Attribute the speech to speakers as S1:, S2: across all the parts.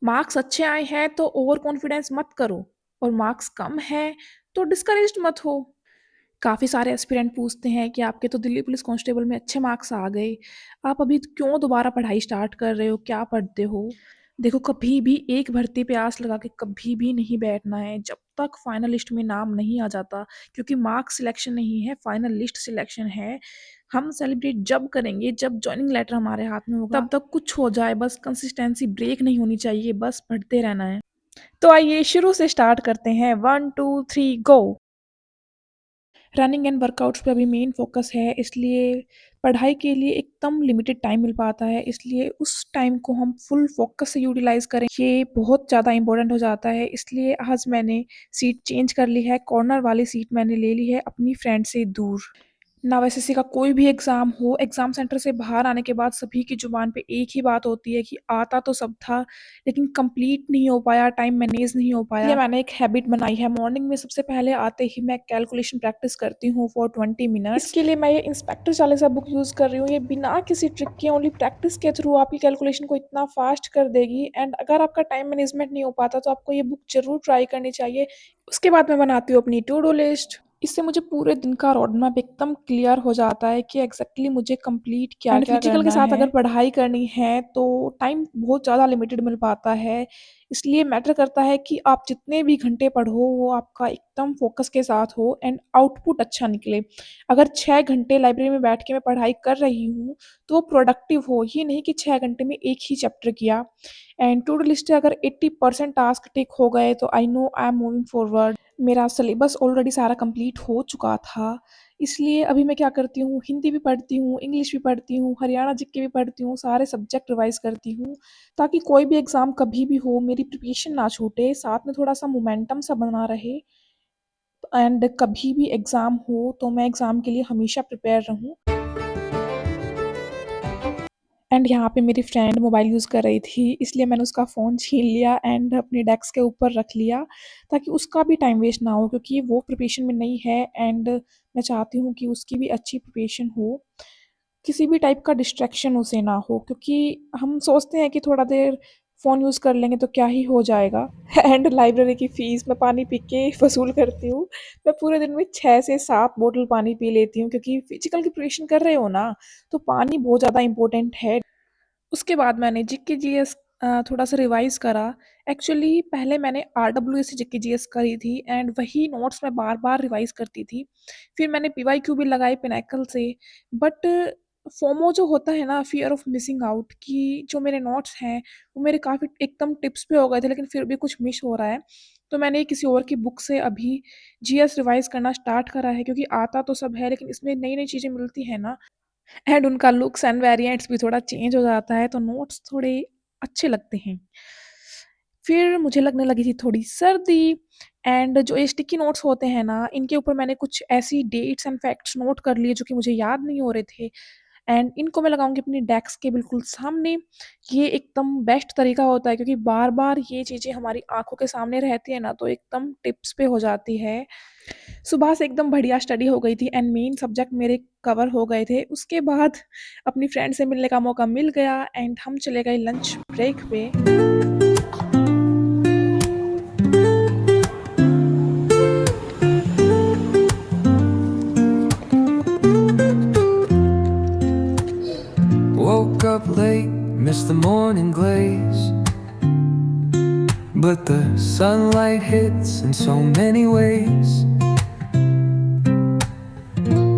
S1: Marks अच्छे आए हैं तो ओवर कॉन्फिडेंस मत करो और मार्क्स कम है तो डिस्करेज्ड मत हो। काफ़ी सारे एस्पिरेंट पूछते हैं कि आपके तो दिल्ली पुलिस कांस्टेबल में अच्छे मार्क्स आ गए, आप अभी क्यों दोबारा पढ़ाई स्टार्ट कर रहे हो, क्या पढ़ते हो? देखो, कभी भी एक भर्ती पे आस लगा के कभी भी नहीं बैठना है जब तक फाइनल लिस्ट में नाम नहीं आ जाता, क्योंकि मार्क्स सिलेक्शन नहीं है, फाइनल लिस्ट सिलेक्शन है। हम सेलिब्रेट जब करेंगे जब जॉइनिंग लेटर हमारे हाथ में होगा, तब तक कुछ हो जाए, बस कंसिस्टेंसी ब्रेक नहीं होनी चाहिए, बस पढ़ते रहना है। तो आइए शुरू से स्टार्ट करते हैं। 1 2 3 गो। रनिंग एंड वर्कआउट्स पे अभी मेन फोकस है, इसलिए पढ़ाई के लिए एकदम लिमिटेड टाइम मिल पाता है, इसलिए उस टाइम को हम फुल फोकस से यूटिलाइज करें, ये बहुत ज़्यादा इंपॉर्टेंट हो जाता है। इसलिए आज मैंने सीट चेंज कर ली है, कॉर्नर वाली सीट मैंने ले ली है अपनी फ्रेंड से दूर। नाउ एसएससी का कोई भी एग्ज़ाम हो, एग्ज़ाम सेंटर से बाहर आने के बाद सभी की ज़ुबान पे एक ही बात होती है कि आता तो सब था, लेकिन कंप्लीट नहीं हो पाया, टाइम मैनेज नहीं हो पाया। इसलिए मैंने एक हैबिट बनाई है, मॉर्निंग में सबसे पहले आते ही मैं कैलकुलेशन प्रैक्टिस करती हूँ फॉर 20 मिनट्स। इसके लिए मैं ये इंस्पेक्टर चालीसा बुक यूज़ कर रही हूँ, ये बिना किसी ट्रिक के, ओनली प्रैक्टिस के थ्रू आपकी कैलकुलेशन को इतना फास्ट कर देगी। एंड अगर आपका टाइम मैनेजमेंट नहीं हो पाता तो आपको ये बुक ज़रूर ट्राई करनी चाहिए। उसके बाद मैं बनाती हूँ अपनी टू डू लिस्ट। इससे मुझे पूरे दिन का रोड मैप एकदम क्लियर हो जाता है कि एग्जैक्टली मुझे कंप्लीट क्या
S2: एंड
S1: क्या
S2: फिजिकल के
S1: करना
S2: साथ
S1: है।
S2: अगर
S1: अगर पढ़ाई करनी है तो टाइम बहुत ज़्यादा लिमिटेड मिल पाता है, इसलिए मैटर करता है कि आप जितने भी घंटे पढ़ो वो आपका एकदम फोकस के साथ हो एंड आउटपुट अच्छा निकले। अगर 6 घंटे लाइब्रेरी में बैठ के मैं पढ़ाई कर रही हूँ तो वो प्रोडक्टिव हो, ये नहीं कि 6 घंटे में एक ही चैप्टर किया। एंड टू डू लिस्ट अगर 80% टास्क टिक हो गए तो I know I am moving forward. मेरा सिलेबस ऑलरेडी सारा कंप्लीट हो चुका था, इसलिए अभी मैं क्या करती हूँ, हिंदी भी पढ़ती हूँ, इंग्लिश भी पढ़ती हूँ, हरियाणा जीके भी पढ़ती हूँ, सारे सब्जेक्ट रिवाइज करती हूँ, ताकि कोई भी एग्ज़ाम कभी भी हो मेरी प्रिपरेशन ना छूटे, साथ में थोड़ा सा मोमेंटम सा बना रहे। एंड कभी भी एग्ज़ाम हो तो मैं एग्ज़ाम के लिए हमेशा प्रिपेयर रहूँ। एंड यहाँ पे मेरी फ्रेंड मोबाइल यूज़ कर रही थी, इसलिए मैंने उसका फ़ोन छीन लिया एंड अपने डेस्क के ऊपर रख लिया, ताकि उसका भी टाइम वेस्ट ना हो, क्योंकि वो प्रिपरेशन में नहीं है एंड मैं चाहती हूँ कि उसकी भी अच्छी प्रिपरेशन हो, किसी भी टाइप का डिस्ट्रैक्शन उसे ना हो, क्योंकि हम सोचते हैं कि थोड़ा देर फ़ोन यूज़ कर लेंगे तो क्या ही हो जाएगा। एंड लाइब्रेरी की फ़ीस मैं पानी पी के वसूल करती हूँ। मैं पूरे दिन में 6 से 7 बोतल पानी पी लेती हूँ, क्योंकि फिजिकल की प्रिपरेशन कर रहे हो ना, तो पानी बहुत ज़्यादा इंपॉर्टेंट है। उसके बाद मैंने जीके जीएस थोड़ा-सा रिवाइज़ करा। एक्चुअली पहले मैंने आरडब्ल्यूएस जीके जीएस करी थी एंड वही नोट्स मैं बार-बार रिवाइज़ करती थी। फिर मैंने पीवाईक्यू भी लगाए पिनेकल से, बट फोमो जो होता है ना, फ़ियर ऑफ मिसिंग आउट, कि जो मेरे नोट्स हैं, वो मेरे काफ़ी एकदम टिप्स पे हो गए थे, लेकिन फिर भी कुछ मिस हो रहा है। तो मैंने किसी और की बुक से अभी जीएस रिवाइज़ करना स्टार्ट करा है, क्योंकि आता तो सब है, लेकिन इसमें नई-नई चीज़ें मिलती हैं ना, एंड उनका लुक्स एंड वेरिएंट्स भी थोड़ा चेंज हो जाता है, तो नोट्स थोड़े अच्छे लगते हैं। फिर मुझे लगने लगी थी थोड़ी सर्दी, एंड जो ये स्टिकी नोट्स होते हैं ना, इनके ऊपर मैंने कुछ ऐसी डेट्स एंड फैक्ट्स नोट कर लिए जो कि मुझे याद नहीं हो रहे थे, एंड इनको मैं लगाऊँगी अपनी डेस्क के बिल्कुल सामने। ये एकदम बेस्ट तरीका होता है, क्योंकि बार-बार ये चीज़ें हमारी आँखों के सामने रहती है ना, तो एकदम टिप्स पे हो जाती है। सुबह से एकदम बढ़िया स्टडी हो गई थी एंड मेन सब्जेक्ट मेरे कवर हो गए थे। उसके बाद अपनी फ्रेंड से मिलने का मौका मिल गया एंड हम चले गए लंच ब्रेक पे।
S3: Woke up late, missed the morning glaze, but the sunlight hits in so many ways.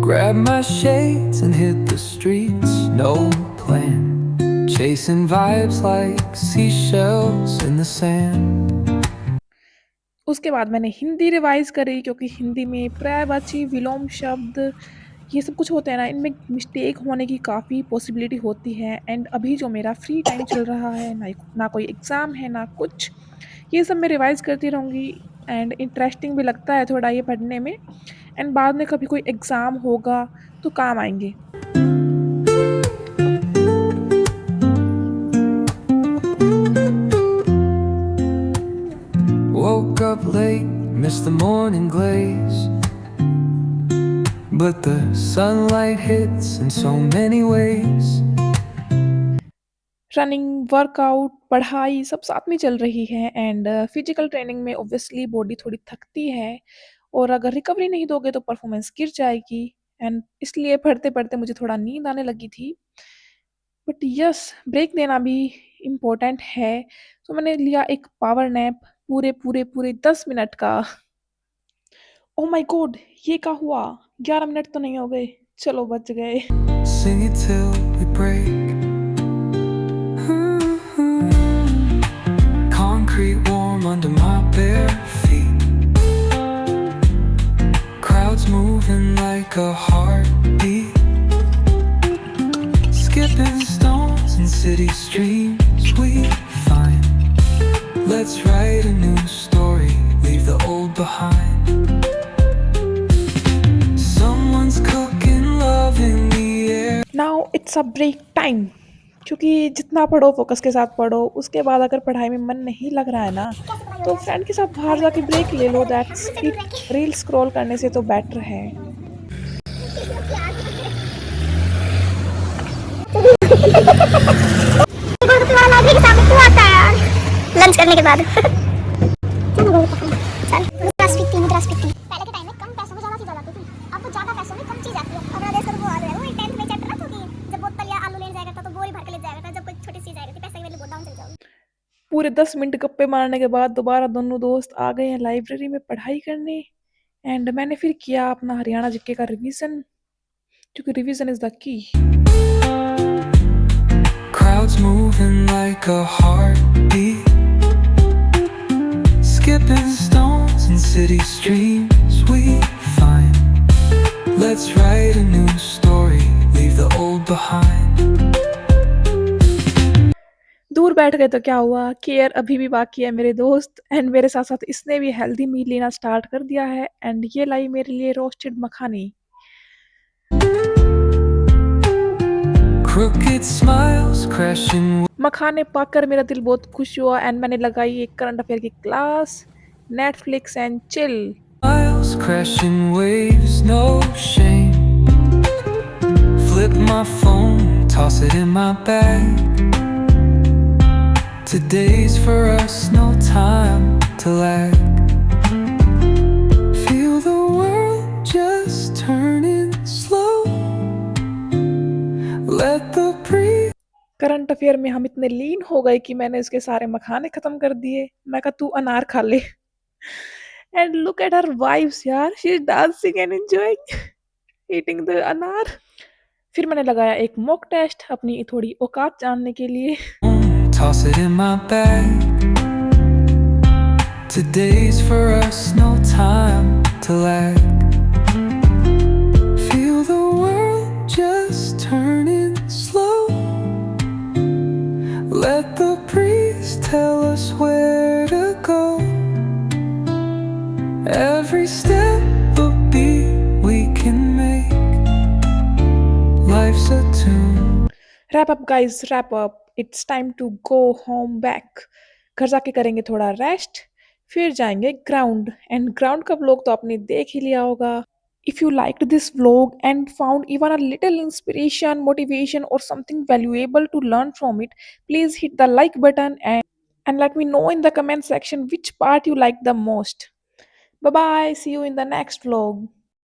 S3: Grabbed my shades and hit the streets, no plan, chasing vibes like seashells in the sand.
S1: उसके बाद मैंने Hindi revise करी, क्योंकि हिंदी में पर्यायवाची, विलोम शब्द, ये सब कुछ होते हैं ना, इनमें मिस्टेक होने की काफ़ी पॉसिबिलिटी होती है। एंड अभी जो मेरा फ्री टाइम चल रहा है, ना कोई एग्ज़ाम है, ना कुछ, ये सब मैं रिवाइज़ करती रहूँगी एंड इंटरेस्टिंग भी लगता है थोड़ा ये पढ़ने में, एंड बाद में कभी कोई एग्ज़ाम होगा तो काम आएँगे।
S3: Woke up late, missed the morning glaze, but the sunlight hits in so many ways.
S1: Running, workout, पढ़ाई सब साथ में चल रही है एंड फिजिकल ट्रेनिंग में ऑब्वियसली बॉडी थोड़ी थकती है और अगर रिकवरी नहीं दोगे तो परफॉर्मेंस गिर जाएगी एंड इसलिए पढ़ते-पढ़ते मुझे थोड़ा नींद आने लगी थी। बट यस, ब्रेक देना भी इम्पोर्टेंट है। तो मैंने लिया एक पावर नैप पूरे 10 मिनट का। Oh my God! ये क्या हुआ? 11 मिनट तो नहीं हो गए? चलो बच गए।
S3: Sing it till we break. Concrete warm under my bare feet. Crowds moving like a heartbeat. Skipping stones in city streams we find. Let's write a new story, leave the old behind. Someone's cooking love in the air.
S1: Now it's a break time. क्योंकि जितना पढ़ो focus के साथ पढ़ो, उसके बाद अगर पढ़ाई में मन नहीं लग रहा है ना, तो फ्रेंड के साथ बाहर जाके ब्रेक ले लो, दैट्स इट। रील स्क्रॉल करने से तो बेटर है।
S2: लाइब्रेरी के सामने क्यों आता है यार लंच करने के बाद चल मुद्रास्फीति मुद्रास्फीति पहले के टाइम में कम पैसों में ज्यादा चीज आ जाती थी अब तो ज्यादा पैसों में कम चीज आती है अब राजेश सर वो आ गया वो 10th में चैप्टर ना तो कि जब बोतल या आलू लेने जाया करता तो बोरी भर के ले जाया करता जब कोई छोटी चीज आया करती पैसे के लिए बहुत डाउन चल जाओगे
S1: पूरे 10 मिनट गप्पे मारने के बाद दोबारा दोनों दोस्त आ गए हैं लाइब्रेरी में पढ़ाई करने एंड मैंने फिर किया अपना हरियाणा जीके का रिवीजन, क्योंकि revision is the key.
S3: Crowds moving like a heartbeat. Skipping stones in city streams we find. Let's write a new story, leave the old behind.
S1: दूर बैठ गए तो क्या हुआ, केयर अभी भी बाकी है मेरे दोस्त एंड मेरे साथ-साथ इसने भी हेल्दी मील लेना स्टार्ट कर दिया है एंड ये लाई मेरे लिए रोस्टेड मखानी।
S3: Crooked smiles crashing.
S1: मखाने पाकर मेरा दिल बहुत खुश हुआ एंड मैंने लगाई एक करंट अफेयर की class, Netflix and chill.
S3: Miles crashing waves, no shame. Flip my phone, toss it in my bag. Today's for us, no time to lag. Feel the world just turning slow. Let the breeze.
S1: Current affair में हम इतने लीन हो गए कि मैंने उसके सारे मखाने खत्म कर दिए। मैं कहा तू अनार खा ले। And look at her vibes यार, she is dancing and enjoying eating the anar. फिर मैंने लगाया एक मॉक टेस्ट अपनी थोड़ी औकात जानने के लिए।
S3: Toss it in my bag. Today's for us, no time to lag. Feel the world just turning slow. Let the breeze tell us where to go. Every step a beat we can make. Life's a tune.
S1: Wrap up guys, wrap up. It's time to go home back. घर जाके करेंगे थोड़ा rest, फिर जाएंगे ground and ground का vlog तो आपने देख ही लिया होगा। If you liked this vlog and found even a little inspiration, motivation, or something valuable to learn from it, please hit the like button and let me know in the comment section which part you liked the most. Bye bye. See you in the next vlog.